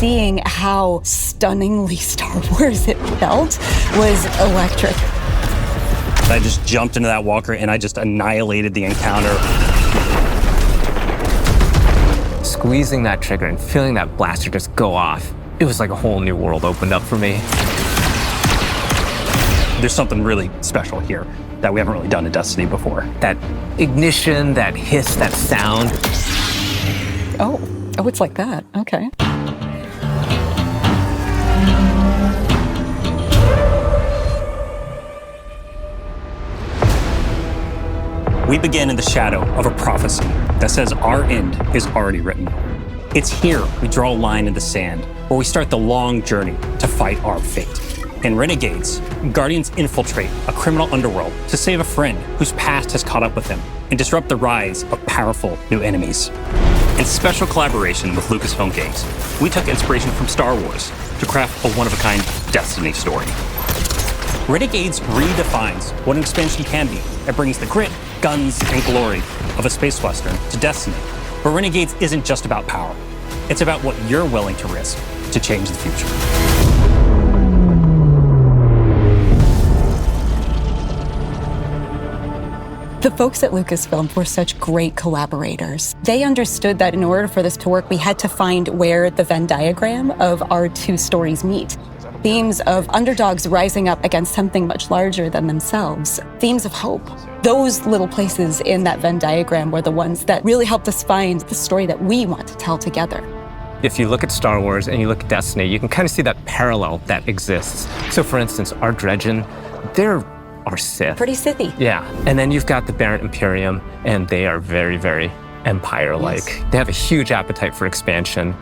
seeing how stunningly Star Wars it felt was electric. I just jumped into that walker and I just annihilated the encounter. Squeezing that trigger and feeling that blaster just go off, it was like a whole new world opened up for me. There's something really special here that we haven't really done in Destiny before. That ignition, that hiss, that sound. Oh, it's like that. Okay. We begin in the shadow of a prophecy that says our end is already written. It's here we draw a line in the sand where we start the long journey to fight our fate. In Renegades, Guardians infiltrate a criminal underworld to save a friend whose past has caught up with them and disrupt the rise of powerful new enemies. In special collaboration with Lucasfilm Games, we took inspiration from Star Wars to craft a one-of-a-kind Destiny story. Renegades redefines what an expansion can be. It brings the grit, guns, and glory of a space western to Destiny. But Renegades isn't just about power. It's about what you're willing to risk to change the future. The folks at Lucasfilm were such great collaborators. They understood that in order for this to work, we had to find where the Venn diagram of our two stories meet. Themes of underdogs rising up against something much larger than themselves. Themes of hope. Those little places in that Venn diagram were the ones that really helped us find the story that we want to tell together. If you look at Star Wars and you look at Destiny, you can kind of see that parallel that exists. So for instance, our Dredgen, they're our Sith. Pretty Sithy. Yeah, and then you've got the Barrett Imperium, and they are very, very Empire-like. Yes. They have a huge appetite for expansion.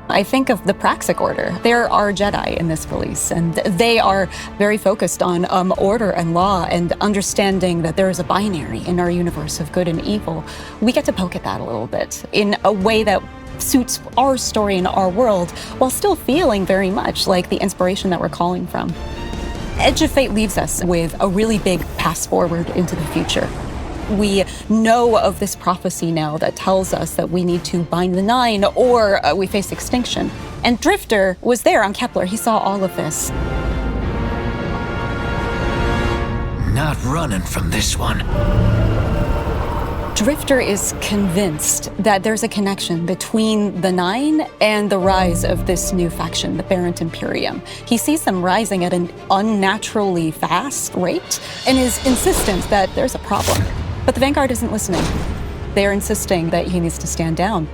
I think of the Praxic Order. They're our Jedi in this release, and they are very focused on order and law and understanding that there is a binary in our universe of good and evil. We get to poke at that a little bit in a way that suits our story and our world, while still feeling very much like the inspiration that we're calling from. Edge of Fate leaves us with a really big pass forward into the future. We know of this prophecy now that tells us that we need to bind the Nine or we face extinction. And Drifter was there on Kepler. He saw all of this. Not running from this one. Drifter is convinced that there's a connection between the Nine and the rise of this new faction, the Barrett Imperium. He sees them rising at an unnaturally fast rate and is insistent that there's a problem. But the Vanguard isn't listening. They're insisting that he needs to stand down.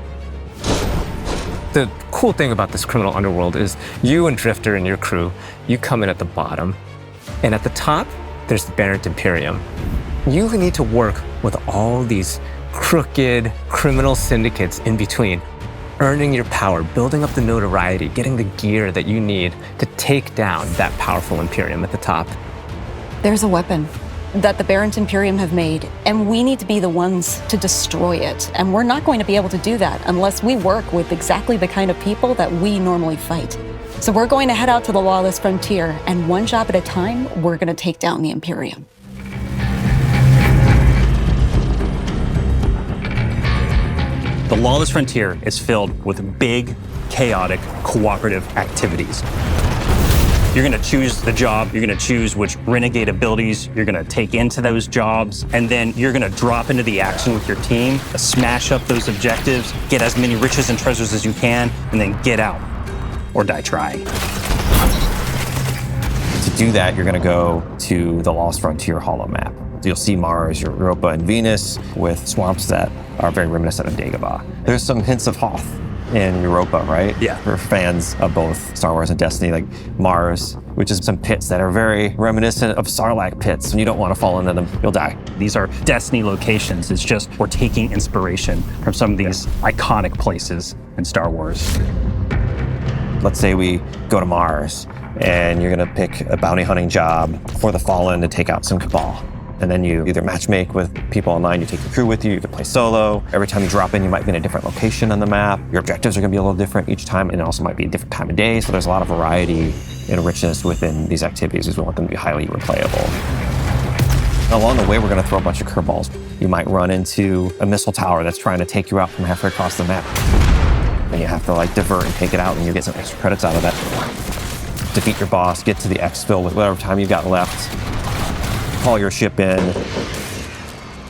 The cool thing about this criminal underworld is you and Drifter and your crew, you come in at the bottom, and at the top, there's the Barrett Imperium. You need to work with all these crooked criminal syndicates in between, earning your power, building up the notoriety, getting the gear that you need to take down that powerful Imperium at the top. There's a weapon that the Barrett Imperium have made, and we need to be the ones to destroy it. And we're not going to be able to do that unless we work with exactly the kind of people that we normally fight. So we're going to head out to the Lawless Frontier, and one job at a time, we're going to take down the Imperium. The Lawless Frontier is filled with big, chaotic, cooperative activities. You're gonna choose the job, you're gonna choose which renegade abilities you're gonna take into those jobs, and then you're gonna drop into the action with your team, smash up those objectives, get as many riches and treasures as you can, and then get out or die trying. To do that, you're gonna go to the Lawless Frontier holo map. You'll see Mars, Europa, and Venus with swamps that are very reminiscent of Dagobah. There's some hints of Hoth in Europa, right? Yeah. For fans of both Star Wars and Destiny, like Mars, which is some pits that are very reminiscent of Sarlacc pits, and you don't want to fall into them, you'll die. These are Destiny locations. It's just we're taking inspiration from some of these iconic places in Star Wars. Let's say we go to Mars, and you're gonna pick a bounty hunting job for the Fallen to take out some Cabal. And then you either matchmake with people online, you take your crew with you, you can play solo. Every time you drop in, you might be in a different location on the map. Your objectives are gonna be a little different each time, and it also might be a different time of day, so there's a lot of variety and richness within these activities as we want them to be highly replayable. Along the way, we're gonna throw a bunch of curveballs. You might run into a missile tower that's trying to take you out from halfway across the map. and you have to like divert and take it out, and you get some extra credits out of that. Defeat your boss, get to the exfil with whatever time you got left, call your ship in,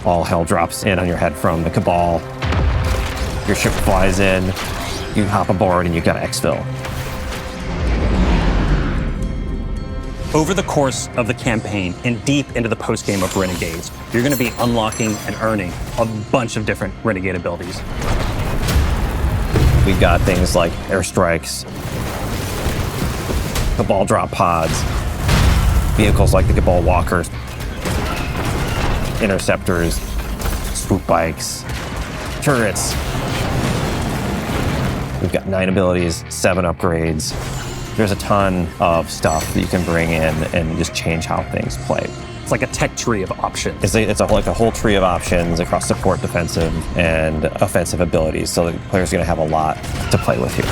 all hell drops in on your head from the Cabal. Your ship flies in, you hop aboard, and you got to exfil. Over the course of the campaign and deep into the post-game of Renegades, you're going to be unlocking and earning a bunch of different Renegade abilities. We've got things like airstrikes, Cabal drop pods, vehicles like the Cabal walkers, interceptors, swoop bikes, turrets. We've got 9 abilities, 7 upgrades. There's a ton of stuff that you can bring in and just change how things play. It's like a tech tree of options. It's like a whole tree of options across support, defensive, and offensive abilities, so the player's going to have a lot to play with here.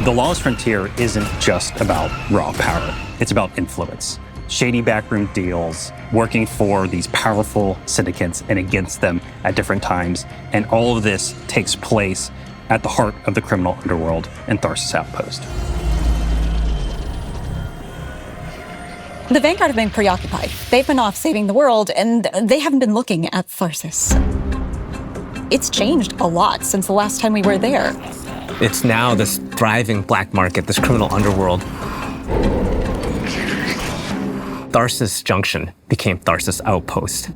The Lawless Frontier isn't just about raw power. It's about influence. Shady backroom deals, working for these powerful syndicates and against them at different times. And all of this takes place at the heart of the criminal underworld and Tharsus Outpost. The Vanguard have been preoccupied. They've been off saving the world, and they haven't been looking at Tharsus. It's changed a lot since the last time we were there. It's now this thriving black market, this criminal underworld. Tharsus Junction became Tharsus Outpost.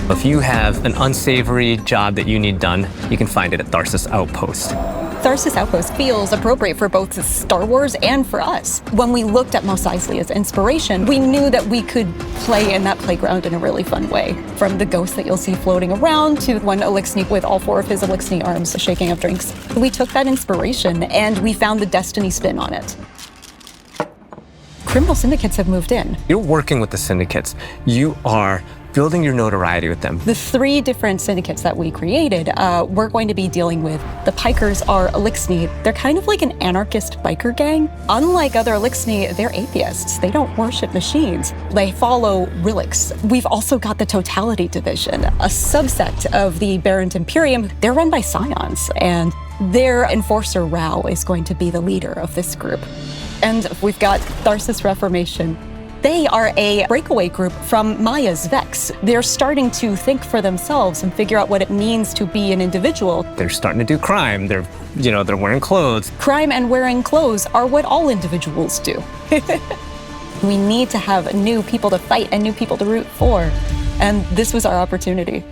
If you have an unsavory job that you need done, you can find it at Tharsus Outpost. Tharsus Outpost feels appropriate for both Star Wars and for us. When we looked at Mos Eisley as inspiration, we knew that we could play in that playground in a really fun way. From the ghosts that you'll see floating around to one Elixni with all 4 of his Elixni arms shaking up drinks. We took that inspiration and we found the Destiny spin on it. Criminal syndicates have moved in. You're working with the syndicates. You are building your notoriety with them. The 3 different syndicates that we created, we're going to be dealing with. The Pikers are Elixni. They're kind of like an anarchist biker gang. Unlike other Elixni, they're atheists. They don't worship machines. They follow relics. We've also got the Totality Division, a subset of the Barrent Imperium. They're run by Scions, and their enforcer Rao is going to be the leader of this group. And we've got Tharsus Reformation. They are a breakaway group from Maya's Vex. They're starting to think for themselves and figure out what it means to be an individual. They're starting to do crime. They're wearing clothes. Crime and wearing clothes are what all individuals do. We need to have new people to fight and new people to root for. And this was our opportunity.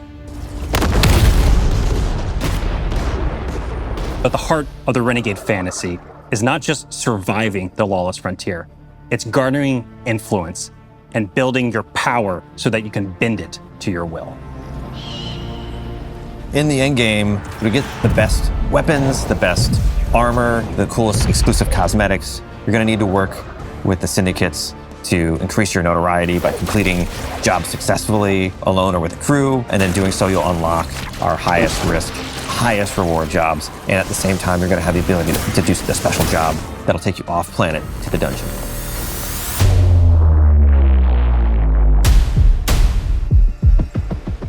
But the heart of the Renegade fantasy is not just surviving the Lawless Frontier. It's garnering influence and building your power so that you can bend it to your will. In the endgame, to get the best weapons, the best armor, the coolest exclusive cosmetics, you're going to need to work with the syndicates to increase your notoriety by completing jobs successfully, alone or with a crew, and then doing so you'll unlock our highest risk, highest reward jobs, and at the same time you're going to have the ability to do the special job that'll take you off planet to the dungeon.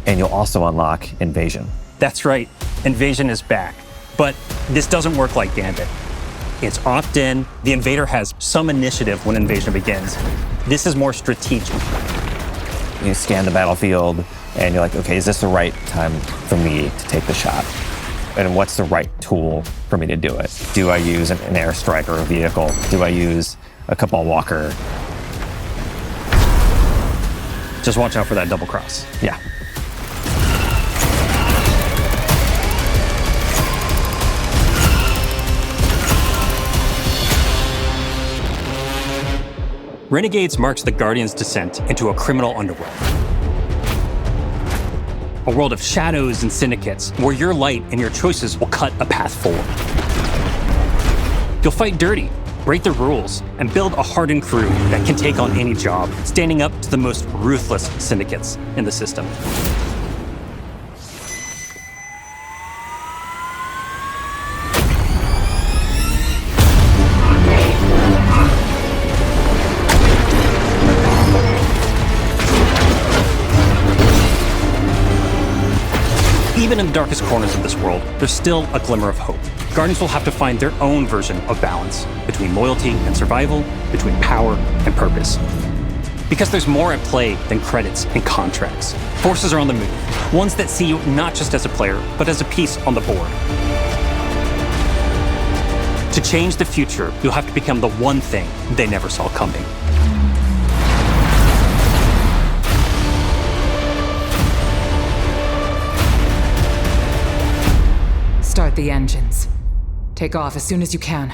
And you'll also unlock Invasion. That's right, Invasion is back. But this doesn't work like Gambit. It's opt-in, the invader has some initiative when Invasion begins. This is more strategic. You scan the battlefield and you're like, okay, is this the right time for me to take the shot? And what's the right tool for me to do it? Do I use an airstrike or a vehicle? Do I use a Cabal walker? Just watch out for that double cross. Yeah. Renegades marks the Guardian's descent into a criminal underworld. A world of shadows and syndicates where your light and your choices will cut a path forward. You'll fight dirty, break the rules, and build a hardened crew that can take on any job, standing up to the most ruthless syndicates in the system. even in the darkest corners of this world, there's still a glimmer of hope. Guardians will have to find their own version of balance between loyalty and survival, between power and purpose. Because there's more at play than credits and contracts. Forces are on the move, ones that see you not just as a player, but as a piece on the board. To change the future, you'll have to become the one thing they never saw coming. Start the engines. Take off as soon as you can.